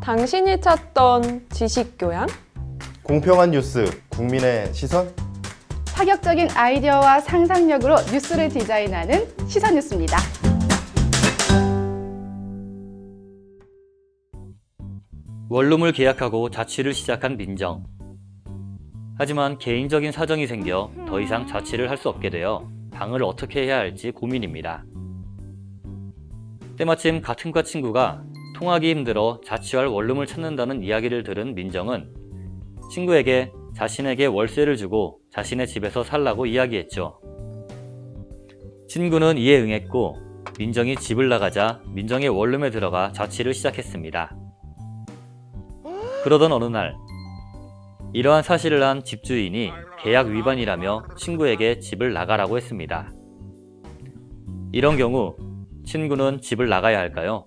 당신이 찾던 지식교양? 공평한 뉴스, 국민의 시선? 파격적인 아이디어와 상상력으로 뉴스를 디자인하는 시선뉴스입니다. 원룸을 계약하고 자취를 시작한 민정. 하지만 개인적인 사정이 생겨 더 이상 자취를 할 수 없게 되어 방을 어떻게 해야 할지 고민입니다. 때마침 같은 과 친구가 통하기 힘들어 자취할 원룸을 찾는다는 이야기를 들은 민정은 친구에게 자신에게 월세를 주고 자신의 집에서 살라고 이야기했죠. 친구는 이에 응했고 민정이 집을 나가자 민정의 원룸에 들어가 자취를 시작했습니다. 그러던 어느 날 이러한 사실을 안 집주인이 계약 위반이라며 친구에게 집을 나가라고 했습니다. 이런 경우 친구는 집을 나가야 할까요?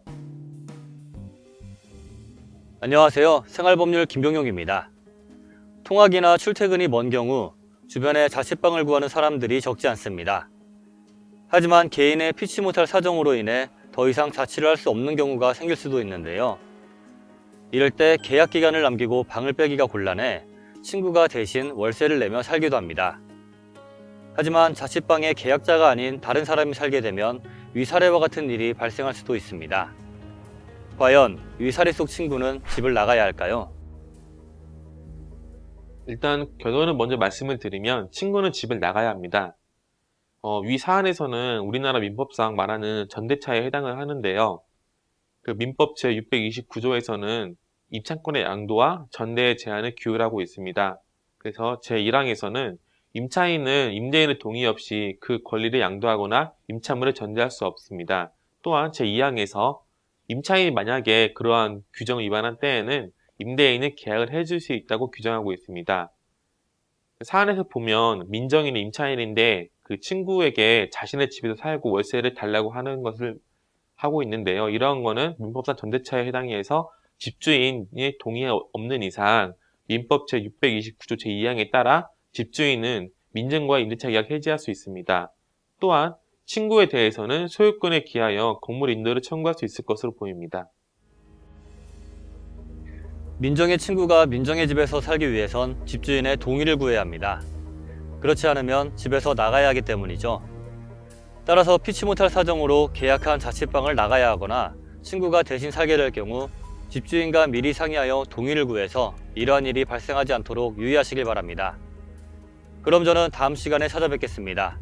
안녕하세요. 생활법률 김병용입니다. 통학이나 출퇴근이 먼 경우 주변에 자취방을 구하는 사람들이 적지 않습니다. 하지만 개인의 피치 못할 사정으로 인해 더 이상 자취를 할 수 없는 경우가 생길 수도 있는데요. 이럴 때 계약 기간을 남기고 방을 빼기가 곤란해 친구가 대신 월세를 내며 살기도 합니다. 하지만 자취방에 계약자가 아닌 다른 사람이 살게 되면 위사례와 같은 일이 발생할 수도 있습니다. 과연 위사례 속 친구는 집을 나가야 할까요? 일단 결론을 먼저 말씀을 드리면 친구는 집을 나가야 합니다. 위 사안에서는 우리나라 민법상 말하는 전대차에 해당을 하는데요. 그 민법 제629조에서는 임차권의 양도와 전대의 제한을 규율하고 있습니다. 그래서 제1항에서는 임차인은 임대인의 동의 없이 그 권리를 양도하거나 임차물을 전대할 수 없습니다. 또한 제2항에서 임차인이 만약에 그러한 규정을 위반한 때에는 임대인은 계약을 해줄 수 있다고 규정하고 있습니다. 사안에서 보면 민정인이 임차인인데 그 친구에게 자신의 집에서 살고 월세를 달라고 하는 것을 하고 있는데요. 이러한 거는 민법상 전대차에 해당해서 집주인의 동의 없는 이상 민법 제629조 제2항에 따라 집주인은 민정과 임대차 계약 해지할 수 있습니다. 또한 친구에 대해서는 소유권에 기하여 건물 인도를 청구할 수 있을 것으로 보입니다. 민정의 친구가 민정의 집에서 살기 위해선 집주인의 동의를 구해야 합니다. 그렇지 않으면 집에서 나가야 하기 때문이죠. 따라서 피치 못할 사정으로 계약한 자취방을 나가야 하거나 친구가 대신 살게 될 경우 집주인과 미리 상의하여 동의를 구해서 이러한 일이 발생하지 않도록 유의하시길 바랍니다. 그럼 저는 다음 시간에 찾아뵙겠습니다.